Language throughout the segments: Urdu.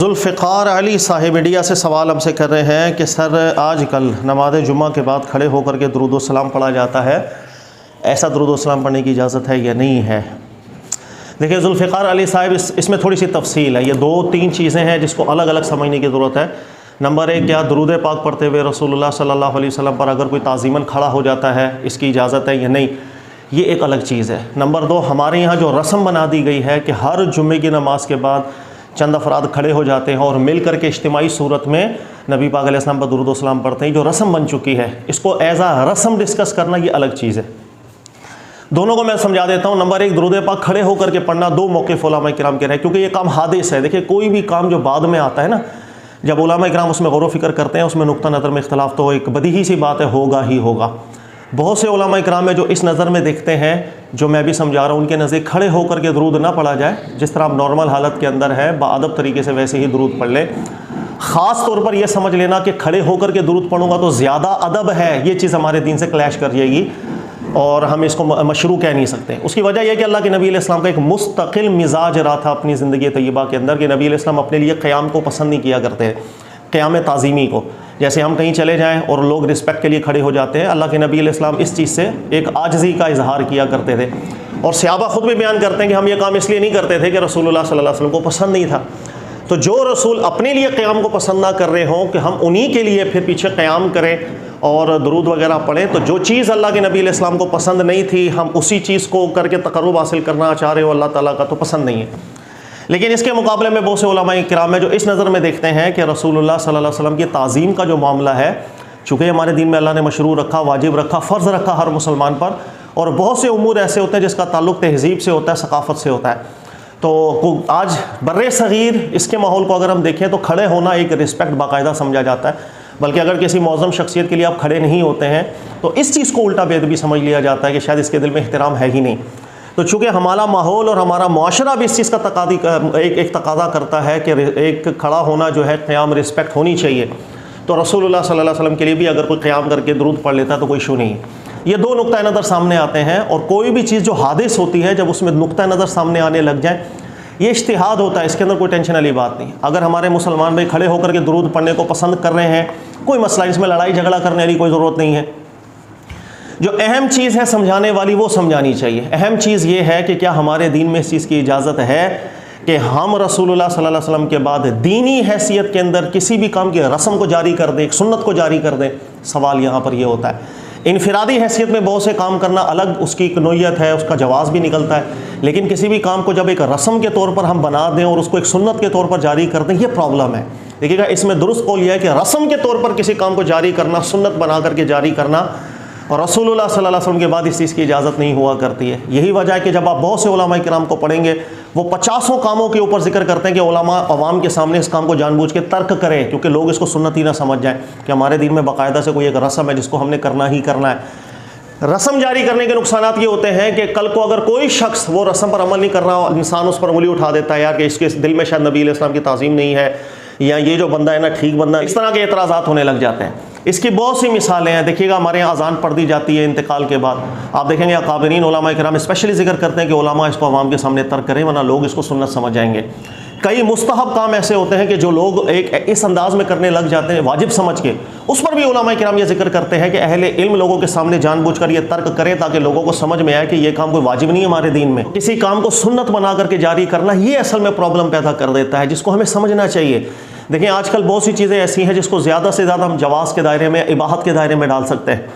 ذوالفقار علی صاحب انڈیا سے سوال ہم سے کر رہے ہیں کہ سر آج کل نماز جمعہ کے بعد کھڑے ہو کر کے درود و سلام پڑھا جاتا ہے، ایسا درود و سلام پڑھنے کی اجازت ہے یا نہیں ہے؟ دیکھیں ذوالفقار علی صاحب اس میں تھوڑی سی تفصیل ہے، یہ دو تین چیزیں ہیں جس کو الگ الگ سمجھنے کی ضرورت ہے۔ نمبر ایک، کیا درود پاک پڑھتے ہوئے رسول اللہ صلی اللہ علیہ وسلم پر اگر کوئی تعظیماً کھڑا ہو جاتا ہے، اس کی اجازت ہے یا نہیں، یہ ایک الگ چیز ہے۔ نمبر دو، ہمارے یہاں جو رسم بنا دی گئی ہے کہ ہر جمعے کی نماز کے بعد چند افراد کھڑے ہو جاتے ہیں اور مل کر کے اجتماعی صورت میں نبی پاک علیہ السلام پر درود و سلام پڑھتے ہیں، جو رسم بن چکی ہے، اس کو ایز اے رسم ڈسکس کرنا یہ الگ چیز ہے۔ دونوں کو میں سمجھا دیتا ہوں۔ نمبر ایک، درود پاک کھڑے ہو کر کے پڑھنا دو موقف علماء کرام کے رہے، کیونکہ یہ کام حادث ہے۔ دیکھیں کوئی بھی کام جو بعد میں آتا ہے نا، جب علماء کرام اس میں غور و فکر کرتے ہیں، اس میں نقطہ نظر میں اختلاف تو ایک بدیہی سی بات ہے، ہوگا ہی ہوگا۔ بہت سے علماء کرام میں جو اس نظر میں دیکھتے ہیں، جو میں بھی سمجھا رہا ہوں، ان کے نزدیک کھڑے ہو کر کے درود نہ پڑھا جائے، جس طرح آپ نارمل حالت کے اندر ہے باادب طریقے سے ویسے ہی درود پڑھ لیں۔ خاص طور پر یہ سمجھ لینا کہ کھڑے ہو کر کے درود پڑھوں گا تو زیادہ ادب ہے، یہ چیز ہمارے دین سے کلیش کر جائے گی اور ہم اس کو مشروع کہہ نہیں سکتے۔ اس کی وجہ یہ کہ اللہ کے نبی علیہ السلام کا ایک مستقل مزاج رہا تھا اپنی زندگی طیبہ کے اندر، کہ نبی علیہ السلام اپنے لیے قیام کو پسند نہیں کیا کرتے، قیام تعظیمی کو۔ جیسے ہم کہیں چلے جائیں اور لوگ رسپیکٹ کے لیے کھڑے ہو جاتے ہیں، اللہ کے نبی علیہ السلام اس چیز سے ایک عاجزی کا اظہار کیا کرتے تھے، اور صحابہ خود بھی بیان کرتے ہیں کہ ہم یہ کام اس لیے نہیں کرتے تھے کہ رسول اللہ صلی اللہ علیہ وسلم کو پسند نہیں تھا۔ تو جو رسول اپنے لیے قیام کو پسند نہ کر رہے ہوں کہ ہم انہی کے لیے پھر پیچھے قیام کریں اور درود وغیرہ پڑھیں، تو جو چیز اللہ کے نبی علیہ السلام کو پسند نہیں تھی، ہم اسی چیز کو کر کے تقرب حاصل کرنا چاہ رہے ہو اللہ تعالیٰ کا، تو پسند نہیں ہے۔ لیکن اس کے مقابلے میں بہت سے علماء کرام ہیں جو اس نظر میں دیکھتے ہیں کہ رسول اللہ صلی اللہ علیہ وسلم کی تعظیم کا جو معاملہ ہے، چونکہ ہمارے دین میں اللہ نے مشروع رکھا، واجب رکھا، فرض رکھا ہر مسلمان پر، اور بہت سے امور ایسے ہوتے ہیں جس کا تعلق تہذیب سے ہوتا ہے، ثقافت سے ہوتا ہے۔ تو آج بر صغیر اس کے ماحول کو اگر ہم دیکھیں تو کھڑے ہونا ایک رسپیکٹ باقاعدہ سمجھا جاتا ہے، بلکہ اگر کسی معظم شخصیت کے لیے آپ کھڑے نہیں ہوتے ہیں تو اس چیز کو الٹا بے ادبی سمجھ لیا جاتا ہے کہ شاید اس کے دل میں احترام ہے ہی نہیں۔ تو چونکہ ہمارا ماحول اور ہمارا معاشرہ بھی اس چیز کا ایک تقاضا کرتا ہے کہ ایک کھڑا ہونا جو ہے قیام رسپیکٹ ہونی چاہیے، تو رسول اللہ صلی اللہ علیہ وسلم کے لیے بھی اگر کوئی قیام کر کے درود پڑھ لیتا ہے تو کوئی ایشو نہیں ہے۔ یہ دو نقطہ نظر سامنے آتے ہیں، اور کوئی بھی چیز جو حادث ہوتی ہے جب اس میں نقطہ نظر سامنے آنے لگ جائیں، یہ اجتہاد ہوتا ہے، اس کے اندر کوئی ٹینشن والی بات نہیں۔ اگر ہمارے مسلمان بھائی کھڑے ہو کر کے درود پڑھنے کو پسند کر رہے ہیں، کوئی مسئلہ، اس میں لڑائی جھگڑا کرنے والی کوئی ضرورت نہیں ہے۔ جو اہم چیز ہے سمجھانے والی وہ سمجھانی چاہیے۔ اہم چیز یہ ہے کہ کیا ہمارے دین میں اس چیز کی اجازت ہے کہ ہم رسول اللہ صلی اللہ علیہ وسلم کے بعد دینی حیثیت کے اندر کسی بھی کام کی رسم کو جاری کر دیں، ایک سنت کو جاری کر دیں؟ سوال یہاں پر یہ ہوتا ہے۔ انفرادی حیثیت میں بہت سے کام کرنا الگ اس کی ایک نوعیت ہے، اس کا جواز بھی نکلتا ہے، لیکن کسی بھی کام کو جب ایک رسم کے طور پر ہم بنا دیں اور اس کو ایک سنت کے طور پر جاری کر دیں، یہ پرابلم ہے۔ دیکھیے گا، اس میں درست قول یہ ہے کہ رسم کے طور پر کسی کام کو جاری کرنا، سنت بنا کر کے جاری کرنا، اور رسول اللہ صلی اللہ علیہ وسلم کے بعد اس چیز کی اجازت نہیں ہوا کرتی ہے۔ یہی وجہ ہے کہ جب آپ بہت سے علماء کرام کو پڑھیں گے، وہ 50 کاموں کے اوپر ذکر کرتے ہیں کہ علماء عوام کے سامنے اس کام کو جان بوجھ کے ترک کریں، کیونکہ لوگ اس کو سنت ہی نہ سمجھ جائیں کہ ہمارے دین میں باقاعدہ سے کوئی ایک رسم ہے جس کو ہم نے کرنا ہی کرنا ہے۔ رسم جاری کرنے کے نقصانات یہ ہوتے ہیں کہ کل کو اگر کوئی شخص وہ رسم پر عمل نہیں کر رہا، انسان اس پر انگلی اٹھا دیتا ہے، یار کہ اس کے دل میں شاید نبی علیہ السلام کی تعظیم نہیں ہے، یا یہ جو بندہ ہے نا ٹھیک بندہ، اس طرح کے اعتراضات ہونے لگ جاتے ہیں۔ اس کی بہت سی مثالیں ہیں۔ دیکھیے گا، ہمارے یہاں اذان پڑھ دی جاتی ہے انتقال کے بعد، آپ دیکھیں گے اکابرین علماء کرام اسپیشلی ذکر کرتے ہیں کہ علماء اس کو عوام کے سامنے ترک کریں، ورنہ لوگ اس کو سنت سمجھ جائیں گے۔ کئی مستحب کام ایسے ہوتے ہیں کہ جو لوگ ایک اس انداز میں کرنے لگ جاتے ہیں واجب سمجھ کے، اس پر بھی علماء کرام یہ ذکر کرتے ہیں کہ اہل علم لوگوں کے سامنے جان بوجھ کر یہ ترک کریں تاکہ لوگوں کو سمجھ میں آئے کہ یہ کام کوئی واجب نہیں ہے ہمارے دین میں۔ کسی کام کو سنت بنا کر کے جاری کرنا، یہ اصل میں پرابلم پیدا کر دیتا ہے، جس کو ہمیں سمجھنا چاہیے۔ دیکھیں آج کل بہت سی چیزیں ایسی ہیں جس کو زیادہ سے زیادہ ہم جواز کے دائرے میں، اباحت کے دائرے میں ڈال سکتے ہیں۔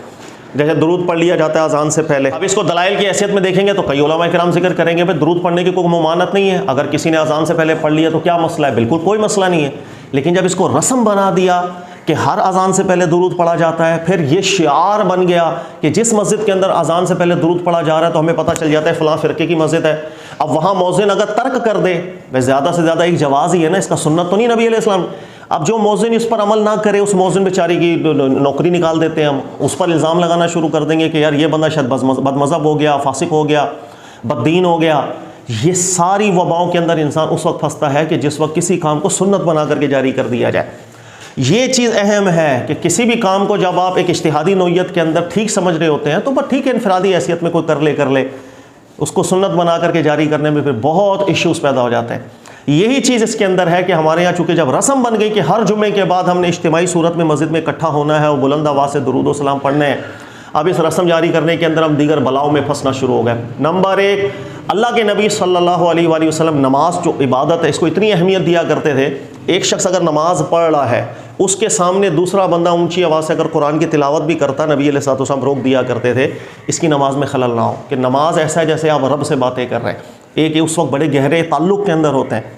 جیسے درود پڑھ لیا جاتا ہے اذان سے پہلے، اب اس کو دلائل کی حیثیت میں دیکھیں گے تو کئی علماء کرام ذکر کریں گے بھائی درود پڑھنے کی کوئی ممانعت نہیں ہے، اگر کسی نے اذان سے پہلے پڑھ لیا تو کیا مسئلہ ہے؟ بالکل کوئی مسئلہ نہیں ہے۔ لیکن جب اس کو رسم بنا دیا کہ ہر اذان سے پہلے درود پڑھا جاتا ہے، پھر یہ شعار بن گیا کہ جس مسجد کے اندر اذان سے پہلے درود پڑھا جا رہا ہے تو ہمیں پتہ چل جاتا ہے فلاں فرقے کی مسجد ہے۔ اب وہاں مؤذن اگر ترک کر دے، بھائی زیادہ سے زیادہ ایک جواز ہی ہے نا، اس کا سنت تو نہیں نبی علیہ السلام۔ اب جو مؤذن اس پر عمل نہ کرے، اس مؤذن بیچاری کی نوکری نکال دیتے ہیں ہم، اس پر الزام لگانا شروع کر دیں گے کہ یار یہ بندہ شاید بد مذہب ہو گیا، فاسق ہو گیا، بددین ہو گیا۔ یہ ساری وباؤں کے اندر انسان اس وقت پھنستا ہے کہ جس وقت کسی کام کو سنت بنا کر کے جاری کر دیا جائے۔ یہ چیز اہم ہے کہ کسی بھی کام کو جب آپ ایک اجتہادی نوعیت کے اندر ٹھیک سمجھ رہے ہوتے ہیں تو بس ٹھیک ہے، انفرادی حیثیت میں کوئی کر لے، اس کو سنت بنا کر کے جاری کرنے میں پھر بہت ایشوز پیدا ہو جاتے ہیں۔ یہی چیز اس کے اندر ہے کہ ہمارے یہاں چونکہ جب رسم بن گئی کہ ہر جمعے کے بعد ہم نے اجتماعی صورت میں مسجد میں اکٹھا ہونا ہے اور بلند آواز سے درود و سلام پڑھنے ہیں، اب اس رسم جاری کرنے کے اندر ہم دیگر بلاؤں میں پھنسنا شروع ہو گئے۔ نمبر ایک، اللہ کے نبی صلی اللہ علیہ وآلہ وسلم نماز جو عبادت ہے اس کو اتنی اہمیت دیا کرتے تھے، ایک شخص اگر نماز پڑھ رہا ہے اس کے سامنے دوسرا بندہ اونچی آواز سے اگر قرآن کی تلاوت بھی کرتا، نبی علیہ الصلوۃ والسلام روک دیا کرتے تھے اس کی نماز میں خلل نہ ہو، کہ نماز ایسا ہے جیسے آپ رب سے باتیں کر رہے ہیں، ایک اس وقت بڑے گہرے تعلق کے اندر ہوتے ہیں،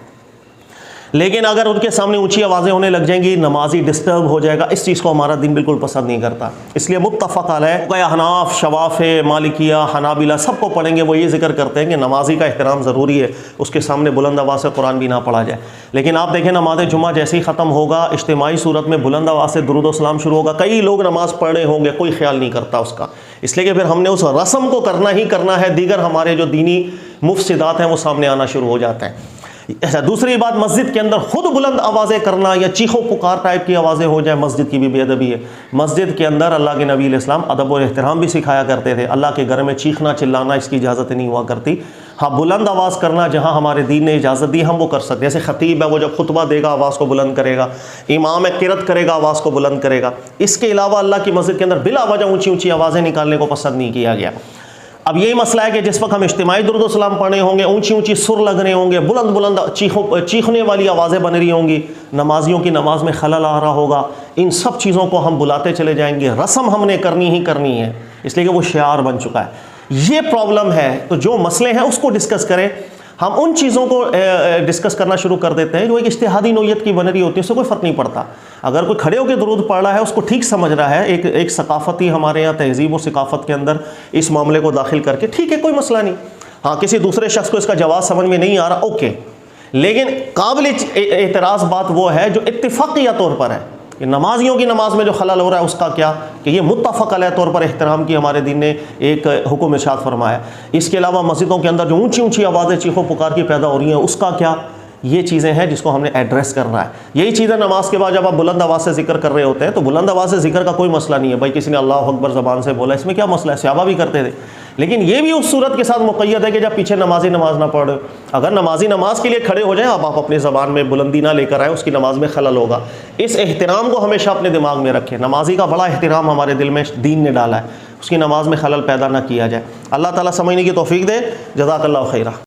لیکن اگر ان کے سامنے اونچی آوازیں ہونے لگ جائیں گی نمازی ڈسٹرب ہو جائے گا، اس چیز کو ہمارا دین بالکل پسند نہیں کرتا۔ اس لیے متفق علیہ احناف، شوافع، مالکیہ، حنابلہ سب کو پڑھیں گے وہ یہ ذکر کرتے ہیں کہ نمازی کا احترام ضروری ہے، اس کے سامنے بلند آواز سے قرآن بھی نہ پڑھا جائے۔ لیکن آپ دیکھیں نماز جمعہ جیسے ہی ختم ہوگا اجتماعی صورت میں بلند آواز سے درود و سلام شروع ہوگا، کئی لوگ نماز پڑھ رہے ہوں گے، کوئی خیال نہیں کرتا اس کا، اس لیے کہ پھر ہم نے اس رسم کو کرنا ہی کرنا ہے، دیگر ہمارے جو دینی مفسدات ہیں وہ سامنے آنا شروع ہو جاتے ہیں۔ ایسا دوسری بات، مسجد کے اندر خود بلند آوازیں کرنا یا چیخو پکار ٹائپ کی آوازیں ہو جائیں، مسجد کی بھی بے ادبی ہے۔ مسجد کے اندر اللہ کے نبی علیہ السلام ادب و احترام بھی سکھایا کرتے تھے، اللہ کے گھر میں چیخنا چلانا اس کی اجازت نہیں ہوا کرتی۔ ہاں بلند آواز کرنا جہاں ہمارے دین نے اجازت دی ہم وہ کر سکتے ہیں، جیسے خطیب ہے وہ جب خطبہ دے گا آواز کو بلند کرے گا، امام ہے قرات کرے گا آواز کو بلند کرے گا۔ اس کے علاوہ اللہ کی مسجد کے اندر بلا وجہ اونچی اونچی آوازیں نکالنے کو پسند نہیں کیا گیا۔ اب یہی مسئلہ ہے کہ جس وقت ہم اجتماعی درود و سلام پڑھنے ہوں گے، اونچی اونچی سر لگ رہے ہوں گے، بلند بلند چیخنے والی آوازیں بن رہی ہوں گی، نمازیوں کی نماز میں خلل آ رہا ہوگا، ان سب چیزوں کو ہم بلاتے چلے جائیں گے، رسم ہم نے کرنی ہی کرنی ہے، اس لیے کہ وہ شعار بن چکا ہے۔ یہ پرابلم ہے، تو جو مسئلے ہیں اس کو ڈسکس کریں۔ ہم ان چیزوں کو ڈسکس کرنا شروع کر دیتے ہیں جو ایک اجتہادی نوعیت کی بن رہی ہوتی ہے، اس سے کوئی فرق نہیں پڑتا۔ اگر کوئی کھڑے ہو کے درود پڑھ رہا ہے اس کو ٹھیک سمجھ رہا ہے، ایک ثقافتی ہمارے یہاں تہذیب و ثقافت کے اندر اس معاملے کو داخل کر کے ٹھیک ہے، کوئی مسئلہ نہیں۔ ہاں کسی دوسرے شخص کو اس کا جواب سمجھ میں نہیں آ رہا، اوکے، لیکن قابل اعتراض بات وہ ہے جو اتفاقیہ طور پر ہے کہ نمازیوں کی نماز میں جو خلل ہو رہا ہے اس کا کیا، کہ یہ متفق علیہ طور پر احترام کی ہمارے دین نے ایک حکم ارشاد فرمایا۔ اس کے علاوہ مسجدوں کے اندر جو اونچی اونچی آوازیں چیخو پکار کی پیدا ہو رہی ہیں اس کا کیا، یہ چیزیں ہیں جس کو ہم نے ایڈریس کرنا ہے۔ یہی چیزیں نماز کے بعد جب آپ بلند آواز سے ذکر کر رہے ہوتے ہیں تو بلند آواز سے ذکر کا کوئی مسئلہ نہیں ہے، بھائی کسی نے اللہ اکبر زبان سے بولا، اس میں کیا مسئلہ ہے، صحابہ بھی کرتے تھے، لیکن یہ بھی اس صورت کے ساتھ مقید ہے کہ جب پیچھے نمازی نماز نہ پڑھ، اگر نمازی نماز کے لیے کھڑے ہو جائیں آپ اپنی زبان میں بلندی نہ لے کر آئیں، اس کی نماز میں خلل ہوگا۔ اس احترام کو ہمیشہ اپنے دماغ میں رکھیں، نمازی کا بڑا احترام ہمارے دل میں دین نے ڈالا ہے، اس کی نماز میں خلل پیدا نہ کیا جائے۔ اللہ تعالیٰ سمجھنے کی توفیق دے۔ جزاک اللہ خیرہ۔